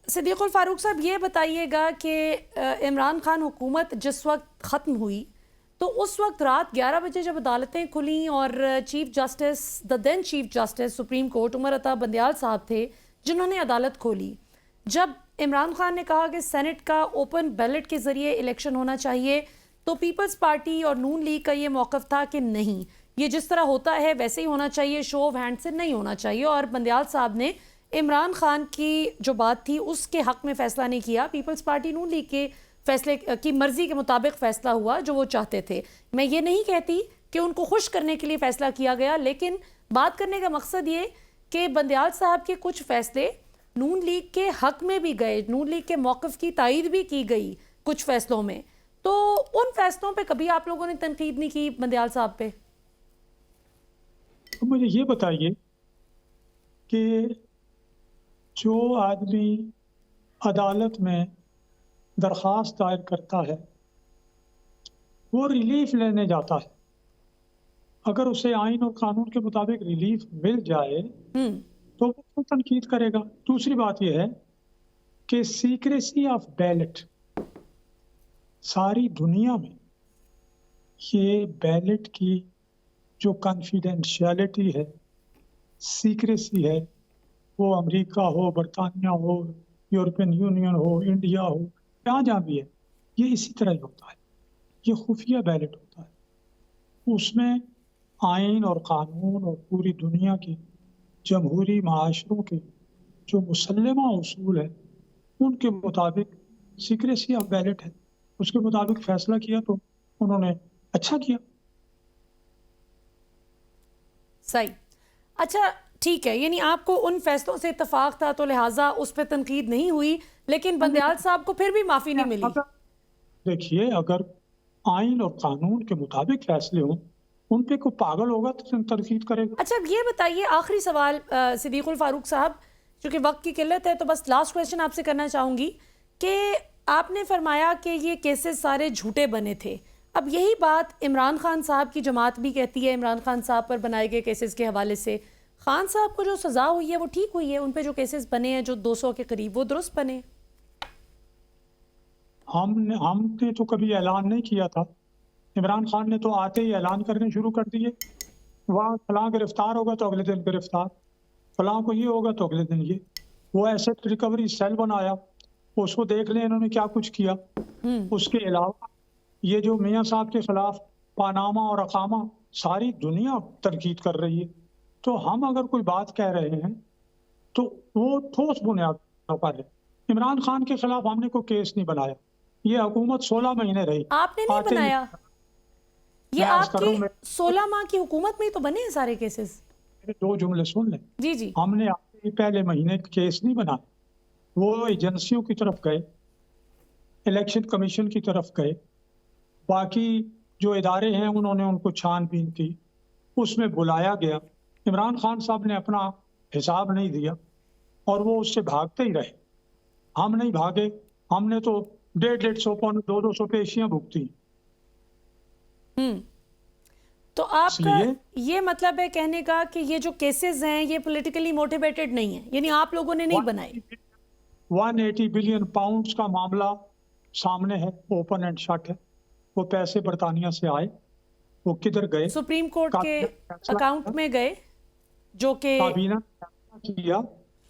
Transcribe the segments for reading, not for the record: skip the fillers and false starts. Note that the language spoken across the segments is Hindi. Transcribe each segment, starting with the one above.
सिद्दीकुल फारूक साहब, ये बताइएगा कि इमरान खान हुकूमत जिस वक्त ख़त्म हुई तो उस वक्त रात 11 बजे जब अदालतें खुली और chief justice, the then chief justice supreme court Umar Ata Bandial साहब थे जिन्होंने अदालत खोली। जब इमरान खान ने कहा कि सेनेट का ओपन बैलेट के ज़रिए इलेक्शन होना चाहिए, तो पीपल्स पार्टी और नून लीग का ये मौक़िफ़ था कि नहीं, ये जिस तरह होता है वैसे ही होना चाहिए, शो ऑफ हैंड से नहीं होना चाहिए। और बंदयाल साहब ने इमरान खान की जो बात थी उसके हक में फ़ैसला नहीं किया, पीपल्स पार्टी नून लीग के फैसले की मर्जी के मुताबिक फ़ैसला हुआ जो वो चाहते थे। मैं ये नहीं कहती कि उनको खुश करने के लिए फ़ैसला किया गया, लेकिन बात करने का मकसद ये कि बंदयाल साहब के कुछ फ़ैसले नून लीग के हक में भी गए, नून लीग के मौक़िफ़ की तायीद भी की गई कुछ फ़ैसलों में। तो उन फैसलों पे कभी आप लोगों ने तनकीद नहीं की बंदयाल साहब पे? तो मुझे ये बताइए कि जो आदमी अदालत में दरख्वास्त दायर करता है वो रिलीफ लेने जाता है, अगर उसे आइन और कानून के मुताबिक रिलीफ मिल जाए तो वो तनकीद करेगा। दूसरी बात यह है कि सीक्रेसी ऑफ बैलेट, सारी दुनिया में ये बैलेट की जो कॉन्फिडेंशियलिटी है, सीक्रेसी है, वो अमेरिका हो, बरतानिया हो, यूरोपियन यूनियन हो, इंडिया हो, जहाँ जहाँ भी है, ये इसी तरह ही होता है। ये खुफिया बैलेट होता है, उसमें आइन और कानून और पूरी दुनिया की जमहूरी माशरों के जो मुसल्लमा उसूल है उनके मुताबिक सीक्रेसी ऑफ बैलेट है, उसके मुताबिक फैसला किया तो उन्होंने अच्छा किया। सही। अच्छा, ठीक है, यानी आपको उन फैसलों से इत्तेफाक था तो लिहाजा उस पर तनकीद नहीं हुई, लेकिन बंदयाल साहब को फिर भी माफ़ी नहीं मिली। देखिए, अगर आइन और कानून के मुताबिक फैसले हों, उन पे कोई पागल होगा तो तनकीद करेगा। अच्छा, अब ये बताइए, आखिरी सवाल सिद्दीकुल फारूक साहब, चूँकि वक्त की किल्लत है तो बस लास्ट क्वेश्चन आपसे करना चाहूँगी कि आपने फरमाया कि ये केसेस सारे झूठे बने थे। अब यही बात इमरान खान साहब की जमात भी कहती है, इमरान खान साहब पर बनाए गए केसेस के हवाले से। खान साहब को जो सज़ा हुई है वो ठीक हुई है, उन पे जो केसेस बने हैं जो 200 के करीब, वो दुरुस्त बने। हमने तो कभी ऐलान नहीं किया था, इमरान खान ने तो आते ही ऐलान करने शुरू कर दिए, वहाँ फलां गिरफ्तार होगा तो अगले दिन गिरफ्तार, फलां को ये होगा तो अगले दिन ये। वो एसेट रिकवरी सेल बनाया, उसको देख लें इन्होंने क्या कुछ किया। उसके अलावा ये जो मियाँ साहब के खिलाफ पानामा और अकामा सारी दुनिया तनकीद कर रही है, तो हम अगर कोई बात कह रहे हैं तो वो ठोस बुनियाद पर है। इमरान खान के खिलाफ हमने कोई केस नहीं बनाया, ये हुकूमत 16 महीने रही, आपने नहीं बनाया, ये आपकी 16 माह की हुकूमत में ही तो बने हैं सारे केसेस। दो जुमले सुन लें। जी जी। हमने आपके पहले महीने केस नहीं बनाए, वो एजेंसियों की तरफ गए, इलेक्शन कमीशन की तरफ गए, बाकी जो इदारे हैं उन्होंने उनको छानबीन की, उसमें बुलाया गया। इमरान खान साहब ने अपना हिसाब नहीं दिया और वो उससे भागते ही रहे। हम नहीं भागे, हमने तो 150-150 पौने 200 पेशियां भुगती। तो आपका ये मतलब है कहने का कि ये जो केसेस हैं ये पॉलिटिकली मोटिवेटेड नहीं है, यानी आप लोगों ने नहीं बनाए। 180 बिलियन पाउंड्स का मामला सामने है, ओपन एंड शट है। वो पैसे बरतानिया से आए, वो किधर गए? सुप्रीम कोर्ट के अकाउंट में गए, जो कि काबीना किया,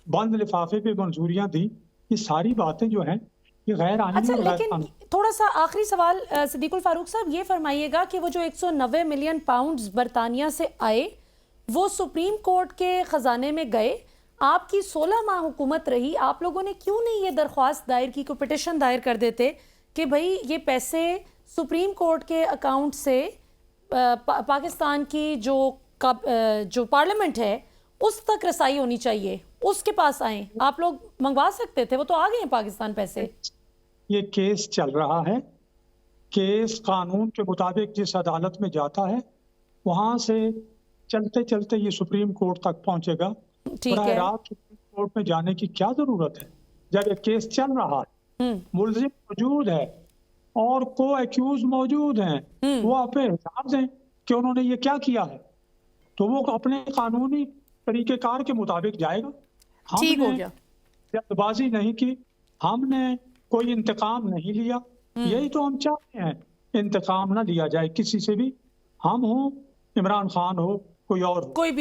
बंद लिफाफे पे मंजूरियां दी। ये सारी बातें जो हैं ये गैर आईनी। अच्छा, लेकिन थोड़ा सा आखिरी सवाल सिद्दीकुल फारूक साहब, ये फरमाइएगा कि वो जो 190 मिलियन पाउंड्स बरतानिया से आए वो सुप्रीम कोर्ट के खजाने में गए, आपकी 16 माह हुकूमत रही, आप लोगों ने क्यों नहीं ये दरख्वास्त दायर की, कोई पिटिशन दायर कर देते कि भाई ये पैसे सुप्रीम कोर्ट के अकाउंट से पाकिस्तान की जो पार्लियामेंट है उस तक रसाई होनी चाहिए, उसके पास आए, आप लोग मंगवा सकते थे, वो तो आ गए हैं पाकिस्तान पैसे। ये केस चल रहा है, केस कानून के मुताबिक जिस अदालत में जाता है वहां से चलते चलते ये सुप्रीम कोर्ट तक पहुंचेगा। बराह रास्त सुप्रीम कोर्ट में जाने की क्या जरूरत है जब ये केस चल रहा है, मुलजिम मौजूद है और को एक्यूज मौजूद हैं, वो अपने हिसाब दें कि उन्होंने ये क्या किया है, तो वो अपने कानूनी तरीकेकार के मुताबिक जाएगा। ठीक हो गया। जल्दबाजी नहीं की, हमने कोई इंतकाम नहीं लिया। यही तो हम चाहते हैं, इंतकाम ना लिया जाए किसी से भी, हम हो, इमरान खान हो, कोई और हो। कोई भी